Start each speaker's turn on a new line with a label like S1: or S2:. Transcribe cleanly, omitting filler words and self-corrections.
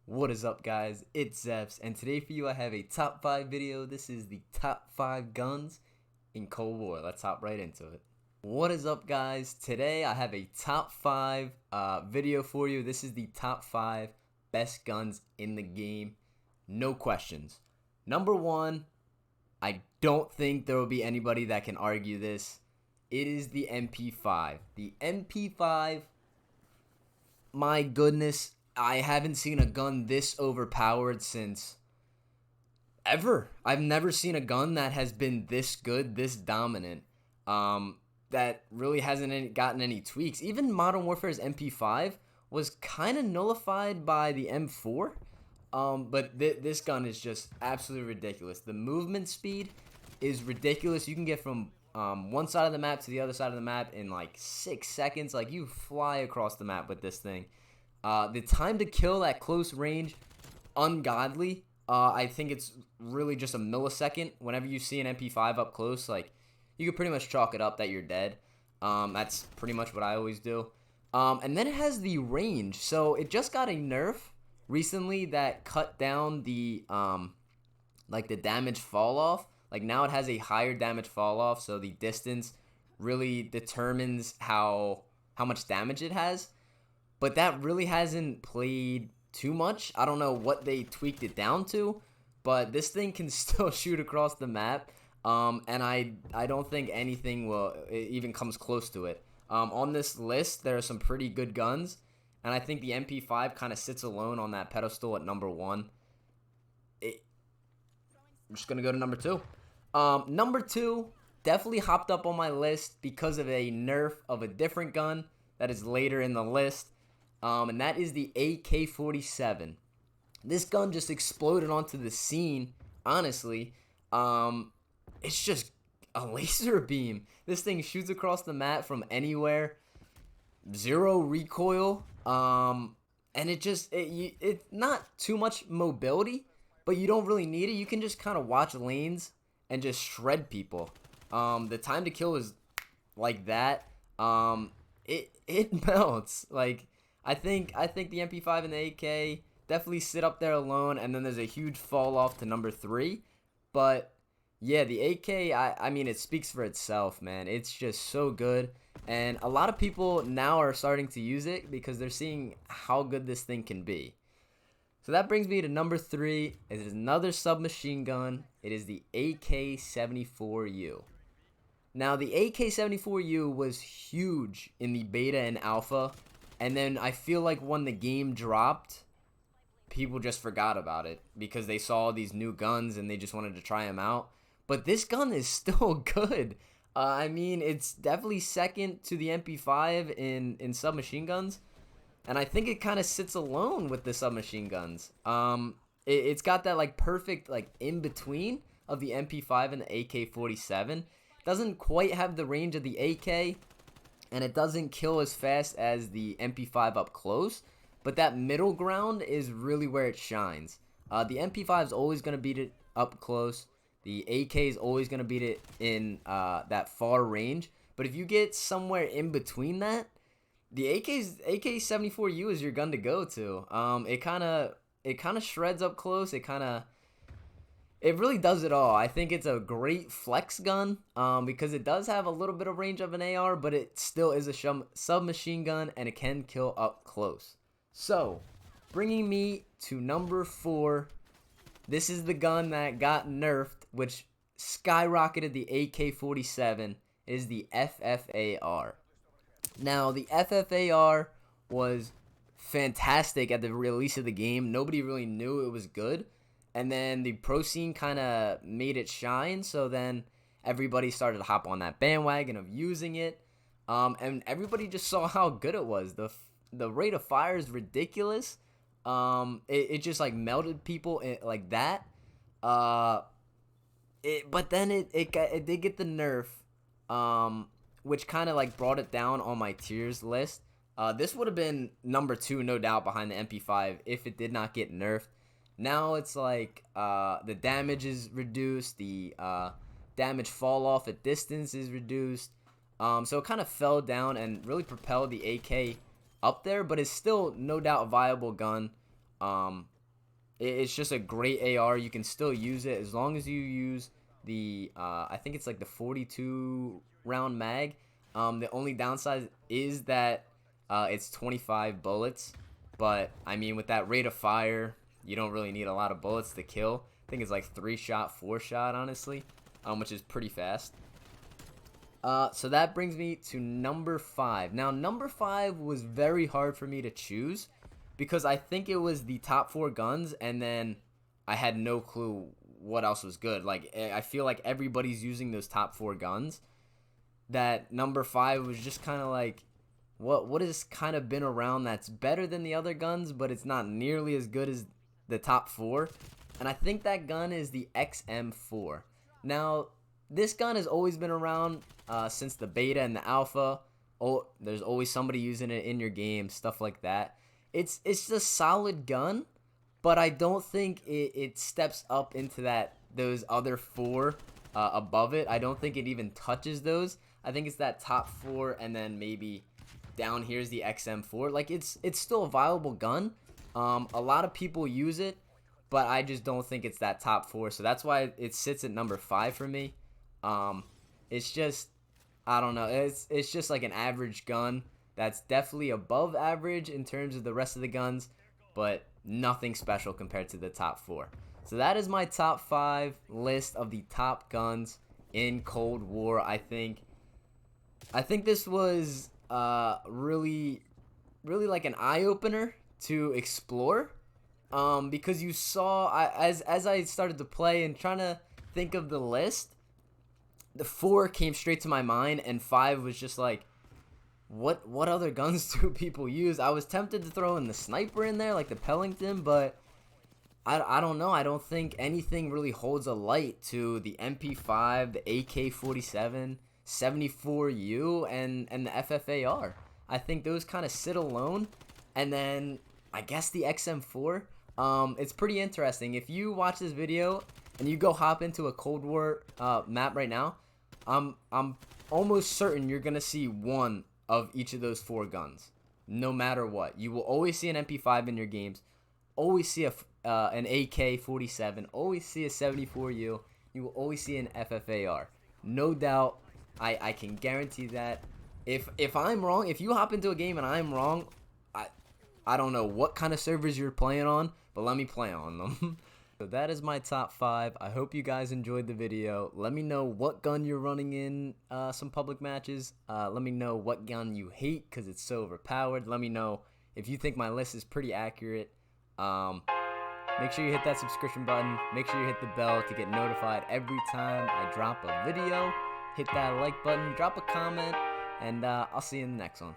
S1: What is up, guys? It's Zeps, and today for you I have a top 5 video. This is the top 5 guns in Cold War. Let's hop right into it. What is up, guys? Today I have a top 5 video for you. This is the top 5 best guns in the game. No questions. Number 1, I don't think there will be anybody that can argue this. It is the MP5. The MP5, my goodness, I haven't seen a gun this overpowered since ever. I've never seen a gun that has been this good, this dominant, that really hasn't gotten any tweaks. Even Modern Warfare's MP5 was kind of nullified by the M4, but this gun is just absolutely ridiculous. The movement speed is ridiculous. You can get from one side of the map to the other side of the map in like 6 seconds. Like, you fly across the map with this thing. The time to kill at close range, ungodly. I think it's really just a millisecond. Whenever you see an MP5 up close, like, you can pretty much chalk it up that you're dead. That's pretty much what I always do. And then it has the range. So it just got a nerf recently that cut down the like the damage fall off. Like, now it has a higher damage fall off, so the distance really determines how much damage it has. But that really hasn't played too much. I don't know what they tweaked it down to, but this thing can still shoot across the map. And I don't think anything even comes close to it. On this list, there are some pretty good guns, and I think the MP5 kind of sits alone on that pedestal at number 1. I'm just going to go to number 2. Number 2 definitely hopped up on my list because of a nerf of a different gun that is later in the list. And that is the AK-47. This gun just exploded onto the scene, honestly. It's just a laser beam. This thing shoots across the map from anywhere. Zero recoil. And it's not too much mobility, but you don't really need it. You can just kind of watch lanes and just shred people. The time to kill is like that. It melts. Like, I think the MP5 and the AK definitely sit up there alone, and then there's a huge fall off to number 3. But yeah, the AK, I mean, it speaks for itself, man. It's just so good, and a lot of people now are starting to use it because they're seeing how good this thing can be. So that brings me to number 3. It is another submachine gun. It is the AK-74U. Now, the AK-74U was huge in the beta and alpha, and then I feel like when the game dropped, people just forgot about it because they saw these new guns and they just wanted to try them out. But this gun is still good. I mean, it's definitely second to the MP5 in submachine guns, and I think it kind of sits alone with the submachine guns. It's got that like perfect like in between of the MP5 and the AK-47. Doesn't quite have the range of the AK, and it doesn't kill as fast as the MP5 up close, but that middle ground is really where it shines. The MP5 is always going to beat it up close. The AK is always going to beat it in that far range, but if you get somewhere in between that, the AK-74U is your gun to go to. It kind of shreds up close. It really does it all. I think it's a great flex gun because it does have a little bit of range of an AR, but it still is a submachine gun, and it can kill up close. So, bringing me to number 4, this is the gun that got nerfed, which skyrocketed the AK-47, is the FFAR. Now, the FFAR was fantastic at the release of the game. Nobody really knew it was good. And then the pro scene kind of made it shine, so then everybody started to hop on that bandwagon of using it. And everybody just saw how good it was. The rate of fire is ridiculous. It just like melted people like that. But then it did get the nerf, which kind of like brought it down on my tiers list. This would have been number 2, no doubt, behind the MP5 if it did not get nerfed. Now it's like the damage is reduced, the damage fall off at distance is reduced. So it kind of fell down and really propelled the AK up there, but it's still no doubt a viable gun. It's just a great AR. You can still use it as long as you use the I think it's like the 42 round mag. The only downside is that it's 25 bullets, but I mean with that rate of fire, you don't really need a lot of bullets to kill. I think it's like 3 shot, 4 shot, honestly, which is pretty fast. So that brings me to number 5. Now, number 5 was very hard for me to choose because I think it was the top 4 guns, and then I had no clue what else was good. Like, I feel like everybody's using those top 4 guns. That number 5 was just kind of like, what has kind of been around that's better than the other guns, but it's not nearly as good as the top 4. And I think that gun is the XM4. Now, this gun has always been around since the beta and the alpha. Oh, there's always somebody using it in your game, stuff like that. It's a solid gun, but I don't think it steps up into those other 4 above it. I don't think it even touches those. I think it's that top 4, and then maybe down here's the XM4. Like, it's still a viable gun. A lot of people use it, but I just don't think it's that top 4. So that's why it sits at number 5 for me. It's just, I don't know. It's just like an average gun. That's definitely above average in terms of the rest of the guns, but nothing special compared to the top 4. So that is my top 5 list of the top guns in Cold War. I think this was really like an eye-opener to explore, because you saw, as I started to play and trying to think of the list, the 4 came straight to my mind, and 5 was just like, what other guns do people use? I was tempted to throw in the sniper in there, like the Pellington, but I don't know. I don't think anything really holds a light to the MP5, the AK-47, 74U, and the FFAR. I think those kind of sit alone, and then I guess the XM4. It's pretty interesting. If you watch this video and you go hop into a Cold War map right now, I'm almost certain you're gonna see one of each of those 4 guns, no matter what. You will always see an MP5 in your games, always see an AK-47, always see a 74U. You will always see an FFAR. No doubt, I can guarantee that. If I'm wrong, if you hop into a game and I'm wrong, I don't know what kind of servers you're playing on, but let me play on them. So that is my top 5. I hope you guys enjoyed the video. Let me know what gun you're running in some public matches. Let me know what gun you hate because it's so overpowered. Let me know if you think my list is pretty accurate. Make sure you hit that subscription button. Make sure you hit the bell to get notified every time I drop a video. Hit that like button, drop a comment, and I'll see you in the next one.